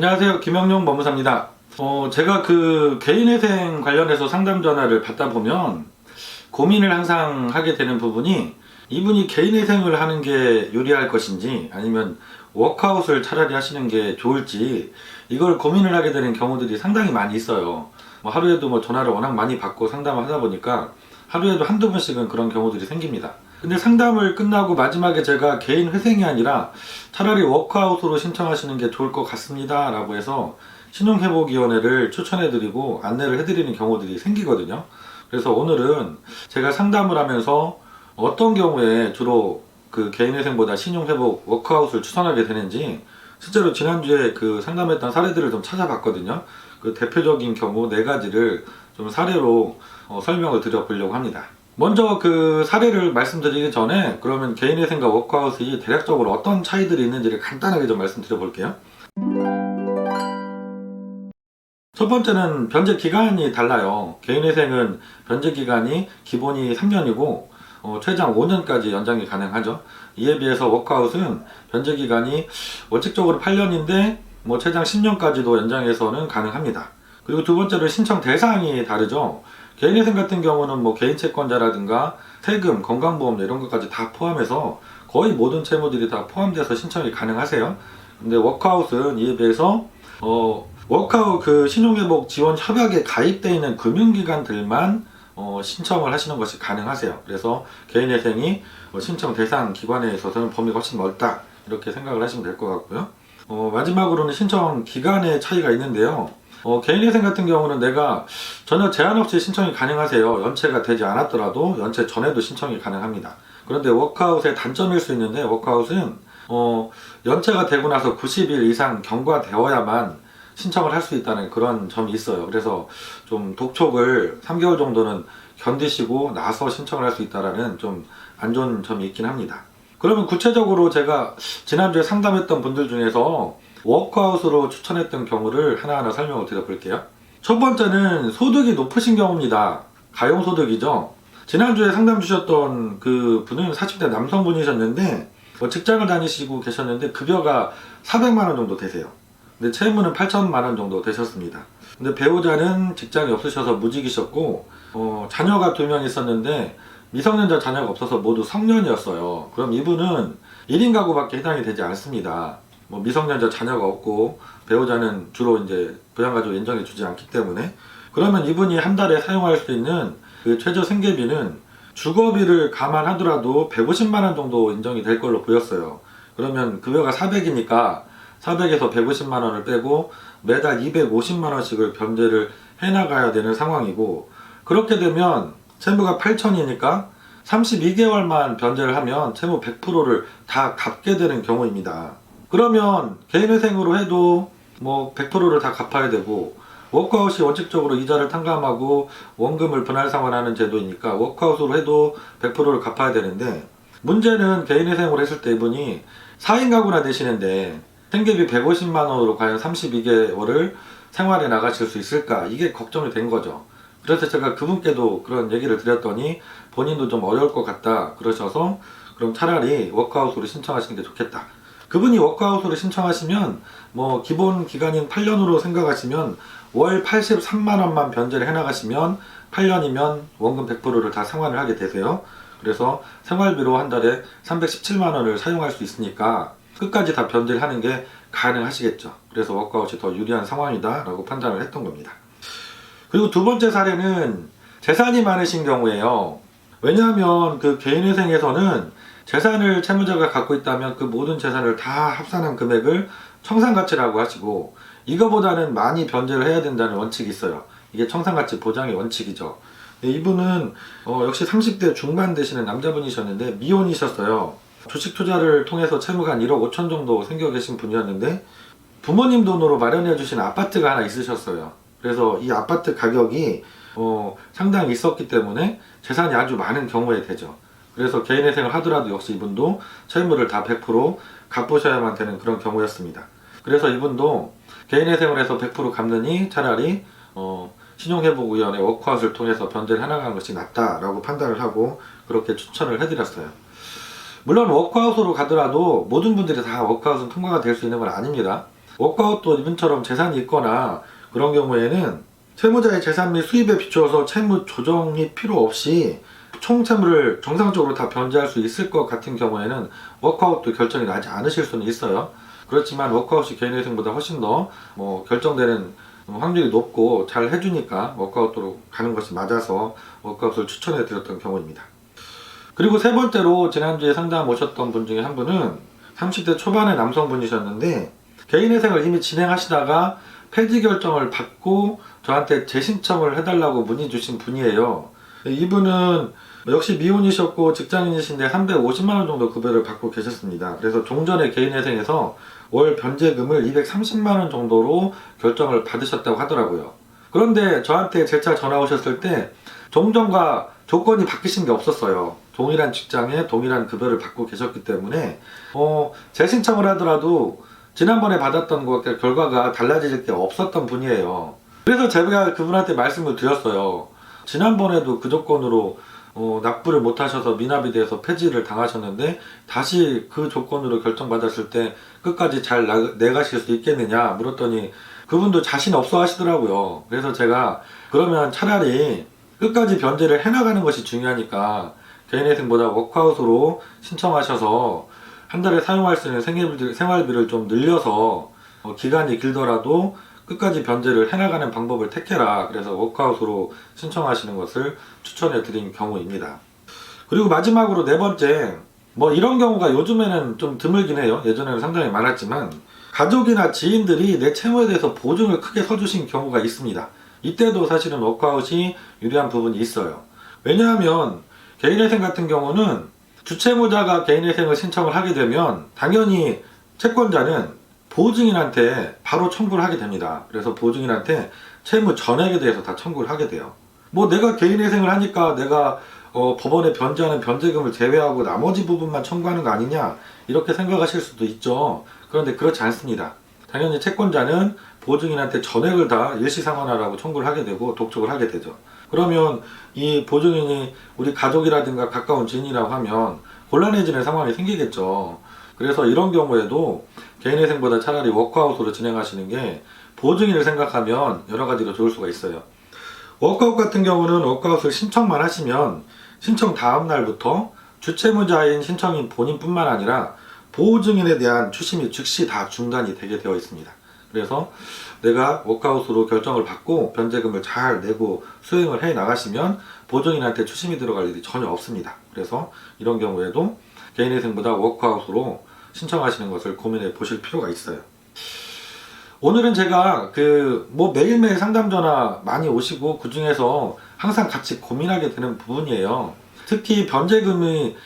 안녕하세요. 김영용 법무사입니다. 제가 그 개인회생 관련해서 상담 전화를 받다 보면 고민을 항상 하게 되는 부분이, 이분이 개인회생을 하는 게 유리할 것인지 아니면 워크아웃을 차라리 하시는 게 좋을지, 이걸 고민을 하게 되는 경우들이 상당히 많이 있어요. 하루에도 전화를 워낙 많이 받고 상담을 하다 보니까 하루에도 한두 번씩은 그런 경우들이 생깁니다. 근데 상담을 끝나고 마지막에 제가 개인 회생이 아니라 차라리 워크아웃으로 신청하시는 게 좋을 것 같습니다 라고 해서 신용회복위원회를 추천해드리고 안내를 해드리는 경우들이 생기거든요. 그래서 오늘은 제가 상담을 하면서 어떤 경우에 주로 그 개인회생보다 신용회복 워크아웃을 추천하게 되는지, 실제로 지난주에 그 상담했던 사례들을 좀 찾아봤거든요. 그 대표적인 경우 4가지를 좀 사례로 설명을 드려보려고 합니다. 먼저 그 사례를 말씀드리기 전에, 그러면 개인회생과 워크아웃이 대략적으로 어떤 차이들이 있는지를 간단하게 좀 말씀드려 볼게요. 첫 번째는 변제 기간이 달라요. 개인회생은 변제 기간이 기본이 3년이고 최장 5년까지 연장이 가능하죠. 이에 비해서 워크아웃은 변제 기간이 원칙적으로 8년인데 최장 10년까지도 연장해서는 가능합니다. 그리고 두 번째로 신청 대상이 다르죠. 개인회생 같은 경우는 개인 채권자라든가 세금, 건강보험 이런 것까지 다 포함해서 거의 모든 채무들이 다 포함돼서 신청이 가능하세요. 근데 워크아웃은 이에 비해서 워크아웃 그 신용회복 지원 협약에 가입되어 있는 금융기관들만 신청을 하시는 것이 가능하세요. 그래서 개인회생이 신청 대상 기관에 있어서는 범위가 훨씬 넓다, 이렇게 생각을 하시면 될 것 같고요. 마지막으로는 신청 기간의 차이가 있는데요. 개인회생 같은 경우는 내가 전혀 제한 없이 신청이 가능하세요. 연체가 되지 않았더라도 연체 전에도 신청이 가능합니다. 그런데 워크아웃의 단점일 수 있는데, 워크아웃은 연체가 되고 나서 90일 이상 경과되어야만 신청을 할 수 있다는 그런 점이 있어요. 그래서 좀 독촉을 3개월 정도는 견디시고 나서 신청을 할 수 있다는 좀 안 좋은 점이 있긴 합니다. 그러면 구체적으로 제가 지난주에 상담했던 분들 중에서 워크아웃으로 추천했던 경우를 하나하나 설명을 드려볼게요. 첫 번째는 소득이 높으신 경우입니다. 가용소득이죠. 지난주에 상담 주셨던 그 분은 40대 남성분이셨는데 직장을 다니시고 계셨는데 급여가 400만원 정도 되세요. 근데 채무는 8천만원 정도 되셨습니다. 근데 배우자는 직장이 없으셔서 무직이셨고 자녀가 2명 있었는데 미성년자 자녀가 없어서 모두 성년이었어요. 그럼 이분은 1인 가구밖에 해당이 되지 않습니다. 미성년자 자녀가 없고 배우자는 주로 이제 부양가족 인정해 주지 않기 때문에, 그러면 이분이 한 달에 사용할 수 있는 그 최저 생계비는 주거비를 감안하더라도 150만원 정도 인정이 될 걸로 보였어요. 그러면 급여가 400이니까 400에서 150만원을 빼고 매달 250만원씩을 변제를 해나가야 되는 상황이고, 그렇게 되면 채무가 8천이니까 32개월만 변제를 하면 채무 100%를 다 갚게 되는 경우입니다. 그러면 개인회생으로 해도 100%를 다 갚아야 되고, 워크아웃이 원칙적으로 이자를 탕감하고 원금을 분할 상환하는 제도이니까 워크아웃으로 해도 100%를 갚아야 되는데, 문제는 개인회생으로 했을 때 이분이 4인 가구나 되시는데 생계비 150만원으로 과연 32개월을 생활해 나가실 수 있을까, 이게 걱정이 된 거죠. 그래서 제가 그분께도 그런 얘기를 드렸더니 본인도 좀 어려울 것 같다 그러셔서, 그럼 차라리 워크아웃으로 신청하시는 게 좋겠다. 그분이 워크아웃으로 신청하시면 기본 기간인 8년으로 생각하시면 월 83만원만 변제를 해나가시면 8년이면 원금 100%를 다 상환을 하게 되세요. 그래서 생활비로 한 달에 317만원을 사용할 수 있으니까 끝까지 다 변제를 하는 게 가능하시겠죠. 그래서 워크아웃이 더 유리한 상황이다 라고 판단을 했던 겁니다. 그리고 두 번째 사례는 재산이 많으신 경우예요. 왜냐하면 그 개인회생에서는 재산을 채무자가 갖고 있다면 그 모든 재산을 다 합산한 금액을 청산가치라고 하시고, 이거보다는 많이 변제를 해야 된다는 원칙이 있어요. 이게 청산가치 보장의 원칙이죠. 이분은 역시 30대 중반 되시는 남자분이셨는데 미혼이셨어요. 주식 투자를 통해서 채무가 한 1억 5천 정도 생겨 계신 분이었는데 부모님 돈으로 마련해 주신 아파트가 하나 있으셨어요. 그래서 이 아파트 가격이 상당히 있었기 때문에 재산이 아주 많은 경우에 되죠. 그래서 개인회생을 하더라도 역시 이분도 채무를 다 100% 갚으셔야만 되는 그런 경우였습니다. 그래서 이분도 개인회생을 해서 100% 갚느니 차라리 신용회복위원회 워크아웃을 통해서 변제를 해나가는 것이 낫다라고 판단을 하고 그렇게 추천을 해드렸어요. 물론 워크아웃으로 가더라도 모든 분들이 다 워크아웃은 통과가 될 수 있는 건 아닙니다. 워크아웃도 이분처럼 재산이 있거나 그런 경우에는 채무자의 재산 및 수입에 비추어서 채무 조정이 필요 없이 총 채무를 정상적으로 다 변제할 수 있을 것 같은 경우에는 워크아웃도 결정이 나지 않으실 수는 있어요. 그렇지만 워크아웃이 개인회생보다 훨씬 더 결정되는 확률이 높고 잘 해주니까 워크아웃으로 가는 것이 맞아서 워크아웃을 추천해 드렸던 경우입니다. 그리고 세 번째로 지난주에 상담 오셨던 분 중에 한 분은 30대 초반의 남성분이셨는데 개인회생을 이미 진행하시다가 폐지 결정을 받고 저한테 재신청을 해달라고 문의 주신 분이에요. 이분은 역시 미혼이셨고 직장인이신데 350만원 정도 급여를 받고 계셨습니다. 그래서 종전에 개인회생에서 월 변제금을 230만원 정도로 결정을 받으셨다고 하더라고요. 그런데 저한테 재차 전화 오셨을 때 종전과 조건이 바뀌신 게 없었어요. 동일한 직장에 동일한 급여를 받고 계셨기 때문에 재신청을 하더라도 지난번에 받았던 것과 결과가 달라질 게 없었던 분이에요. 그래서 제가 그분한테 말씀을 드렸어요. 지난번에도 그 조건으로 납부를 못하셔서 미납이 돼서 폐지를 당하셨는데 다시 그 조건으로 결정받았을 때 끝까지 잘 내가실 수 있겠느냐 물었더니 그분도 자신 없어 하시더라고요. 그래서 제가 그러면 차라리 끝까지 변제를 해나가는 것이 중요하니까 개인회생보다 워크아웃으로 신청하셔서 한 달에 사용할 수 있는 생활비를 좀 늘려서 기간이 길더라도 끝까지 변제를 해나가는 방법을 택해라. 그래서 워크아웃으로 신청하시는 것을 추천해 드린 경우입니다. 그리고 마지막으로 네 번째, 이런 경우가 요즘에는 좀 드물긴 해요. 예전에는 상당히 많았지만 가족이나 지인들이 내 채무에 대해서 보증을 크게 서주신 경우가 있습니다. 이때도 사실은 워크아웃이 유리한 부분이 있어요. 왜냐하면 개인회생 같은 경우는 주채무자가 개인회생을 신청을 하게 되면 당연히 채권자는 보증인한테 바로 청구를 하게 됩니다. 그래서 보증인한테 채무 전액에 대해서 다 청구를 하게 돼요. 내가 개인회생을 하니까 내가 법원에 변제하는 변제금을 제외하고 나머지 부분만 청구하는 거 아니냐 이렇게 생각하실 수도 있죠. 그런데 그렇지 않습니다. 당연히 채권자는 보증인한테 전액을 다 일시상환하라고 청구를 하게 되고 독촉을 하게 되죠. 그러면 이 보증인이 우리 가족이라든가 가까운 지인이라고 하면 곤란해지는 상황이 생기겠죠. 그래서 이런 경우에도 개인회생보다 차라리 워크아웃으로 진행하시는 게 보증인을 생각하면 여러 가지로 좋을 수가 있어요. 워크아웃 같은 경우는 워크아웃을 신청만 하시면 신청 다음 날부터 주채무자인 신청인 본인뿐만 아니라 보증인에 대한 추심이 즉시 다 중단이 되게 되어 있습니다. 그래서 내가 워크아웃으로 결정을 받고 변제금을 잘 내고 수행을 해 나가시면 보증인한테 추심이 들어갈 일이 전혀 없습니다. 그래서 이런 경우에도 개인회생보다 워크아웃으로 신청하시는 것을 고민해 보실 필요가 있어요. 오늘은 제가 매일매일 상담 전화 많이 오시고 그 중에서 항상 같이 고민하게 되는 부분이에요. 특히 변제금이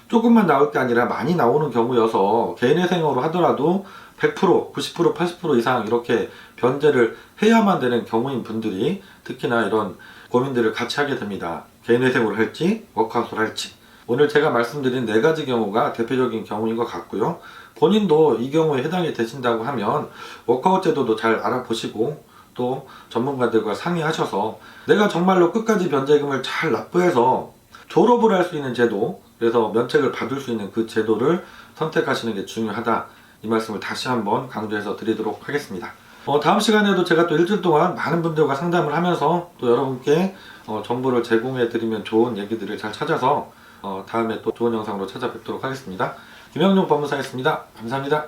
조금만 나올 게 아니라 많이 나오는 경우여서 개인회생으로 하더라도 100%, 90%, 80% 이상 이렇게 변제를 해야만 되는 경우인 분들이 특히나 이런 고민들을 같이 하게 됩니다. 개인회생으로 할지 워크아웃으로 할지. 오늘 제가 말씀드린 네 가지 경우가 대표적인 경우인 것 같고요. 본인도 이 경우에 해당이 되신다고 하면 워크아웃 제도도 잘 알아보시고 또 전문가들과 상의하셔서 내가 정말로 끝까지 변제금을 잘 납부해서 졸업을 할 수 있는 제도, 그래서 면책을 받을 수 있는 그 제도를 선택하시는 게 중요하다. 이 말씀을 다시 한번 강조해서 드리도록 하겠습니다. 다음 시간에도 제가 또 일주일 동안 많은 분들과 상담을 하면서 또 여러분께 정보를 제공해 드리면 좋은 얘기들을 잘 찾아서 다음에 또 좋은 영상으로 찾아뵙도록 하겠습니다. 김영룡 법무사였습니다. 감사합니다.